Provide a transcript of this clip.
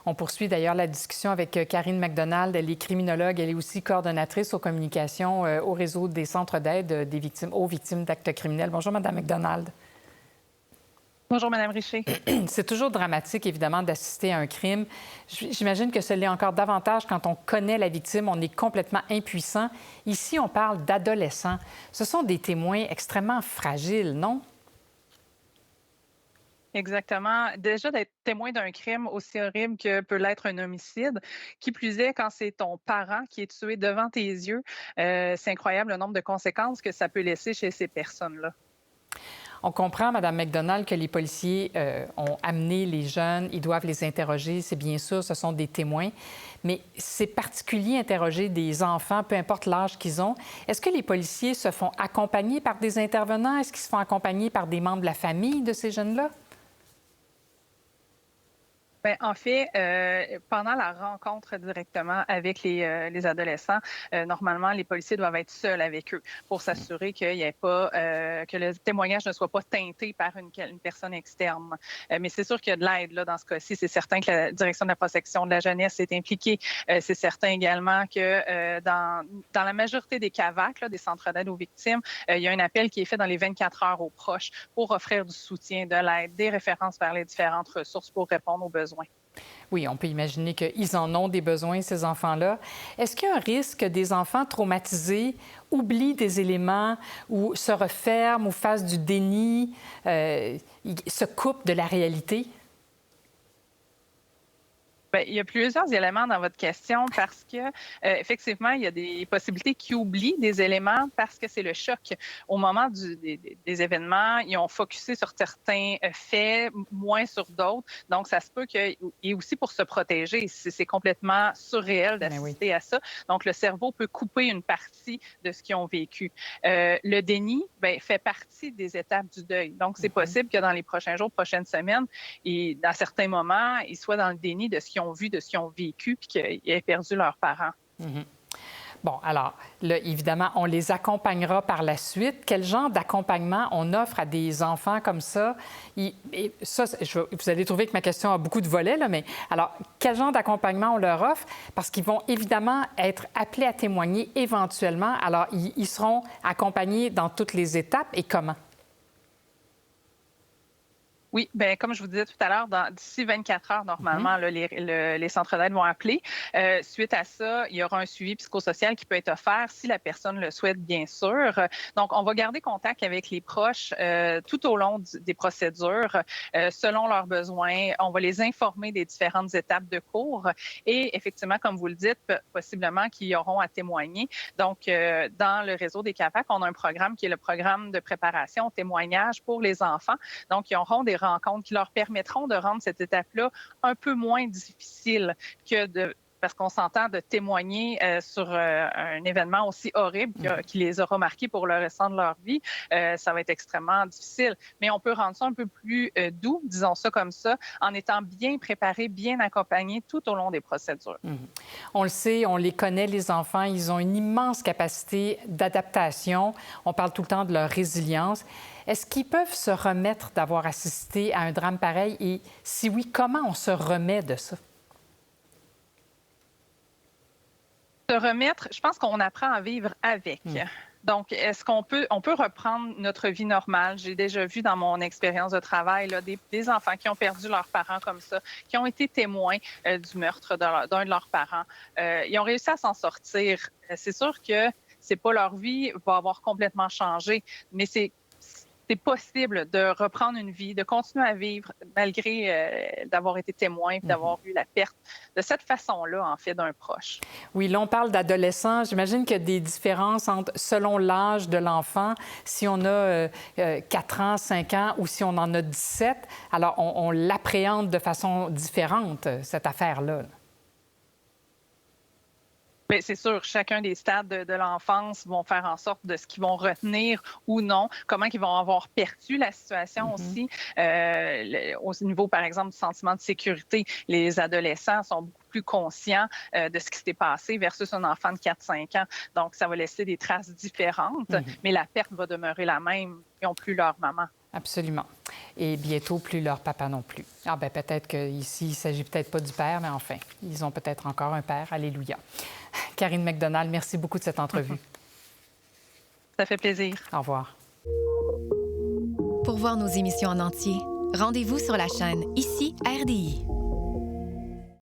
On poursuit d'ailleurs la discussion avec Karine McDonald. Elle est criminologue. Elle est aussi coordonnatrice aux communications au réseau des centres d'aide des victimes, aux victimes d'actes criminels. Bonjour, Madame McDonald. Bonjour, Madame Richer. C'est toujours dramatique, évidemment, d'assister à un crime. J'imagine que ce l'est encore davantage quand on connaît la victime, on est complètement impuissant. Ici, on parle d'adolescents. Ce sont des témoins extrêmement fragiles, non? Exactement. Déjà, d'être témoin d'un crime aussi horrible que peut l'être un homicide, qui plus est quand c'est ton parent qui est tué devant tes yeux, c'est incroyable le nombre de conséquences que ça peut laisser chez ces personnes-là. On comprend, Mme McDonald, que les policiers ont amené les jeunes, ils doivent les interroger, c'est bien sûr, ce sont des témoins, mais c'est particulier interroger des enfants, peu importe l'âge qu'ils ont. Est-ce que les policiers se font accompagner par des intervenants? Est-ce qu'ils se font accompagner par des membres de la famille de ces jeunes-là? Ben, en fait, pendant la rencontre directement avec les adolescents, normalement, les policiers doivent être seuls avec eux pour s'assurer qu'il n'y ait pas, que le témoignage ne soit pas teinté par une personne externe. Mais c'est sûr qu'il y a de l'aide là, dans ce cas-ci. C'est certain que la Direction de la protection de la jeunesse est impliquée. C'est certain également que dans la majorité des CAVAC, là, des centres d'aide aux victimes, il y a un appel qui est fait dans les 24 heures aux proches pour offrir du soutien, de l'aide, des références vers les différentes ressources pour répondre aux besoins. Oui, on peut imaginer qu'ils en ont des besoins, ces enfants-là. Est-ce qu'il y a un risque que des enfants traumatisés oublient des éléments ou se referment ou fassent du déni, se coupent de la réalité? Bien, il y a plusieurs éléments dans votre question parce que, effectivement, il y a des possibilités qui oublient des éléments parce que c'est le choc. Au moment des événements, ils ont focusé sur certains faits, moins sur d'autres. Donc, ça se peut que, et aussi pour se protéger, c'est complètement surréel Mais oui. d'assister à ça. Donc, le cerveau peut couper une partie de ce qu'ils ont vécu. Le déni, bien, fait partie des étapes du deuil. Donc, c'est possible que dans les prochains jours, prochaines semaines, et à certains moments, ils soient dans le déni de ce qu'ils ont vu, de ce qu'ils ont vécu, puis qu'ils aient perdu leurs parents. Mhm. Bon, alors, là, évidemment, on les accompagnera par la suite. Quel genre d'accompagnement on offre à des enfants comme ça? Et ça, vous allez trouver que ma question a beaucoup de volets, là, mais alors, quel genre d'accompagnement on leur offre? Parce qu'ils vont évidemment être appelés à témoigner éventuellement. Alors, ils seront accompagnés dans toutes les étapes et comment? Oui, bien, comme je vous disais tout à l'heure, d'ici 24 heures, normalement, là, les centres d'aide vont appeler. Suite à ça, il y aura un suivi psychosocial qui peut être offert si la personne le souhaite, bien sûr. Donc, on va garder contact avec les proches tout au long des procédures, selon leurs besoins. On va les informer des différentes étapes de cours et effectivement, comme vous le dites, possiblement qu'ils auront à témoigner. Donc, dans le réseau des CAVAC, on a un programme qui est le programme de préparation au témoignage pour les enfants. Donc, ils auront des rencontres qui leur permettront de rendre cette étape-là un peu moins difficile que parce qu'on s'entend de témoigner sur un événement aussi horrible qui les aura marqués pour le restant de leur vie, ça va être extrêmement difficile. Mais on peut rendre ça un peu plus doux, disons ça comme ça, en étant bien préparé, bien accompagné tout au long des procédures. On le sait, on les connaît, les enfants, ils ont une immense capacité d'adaptation. On parle tout le temps de leur résilience. Est-ce qu'ils peuvent se remettre d'avoir assisté à un drame pareil? Et si oui, comment on se remet de ça? Se remettre, je pense qu'on apprend à vivre avec. Donc, est-ce on peut reprendre notre vie normale? J'ai déjà vu dans mon expérience de travail là, des enfants qui ont perdu leurs parents comme ça, qui ont été témoins du meurtre d'un de leurs parents. Ils ont réussi à s'en sortir. C'est sûr que c'est pas leur vie va avoir complètement changé, mais c'est possible de reprendre une vie, de continuer à vivre malgré d'avoir été témoin, d'avoir eu la perte de cette façon-là, en fait, d'un proche. Oui, là, on parle d'adolescents. J'imagine qu'il y a des différences selon l'âge de l'enfant. Si on a 4 ans, 5 ans ou si on en a 17, alors on l'appréhende de façon différente, cette affaire-là. Bien, c'est sûr, chacun des stades de l'enfance vont faire en sorte de ce qu'ils vont retenir ou non, comment ils vont avoir perçu la situation aussi. Au niveau, par exemple, du sentiment de sécurité, les adolescents sont beaucoup plus conscients de ce qui s'est passé versus un enfant de 4-5 ans. Donc, ça va laisser des traces différentes, mais la perte va demeurer la même. Ils n'ont plus leur maman. Absolument. Et bientôt, plus leur papa non plus. Ah ben peut-être qu'ici, il ne s'agit peut-être pas du père, mais enfin, ils ont peut-être encore un père. Alléluia. Karine McDonald, merci beaucoup de cette entrevue. Ça fait plaisir. Au revoir. Pour voir nos émissions en entier, rendez-vous sur la chaîne Ici RDI.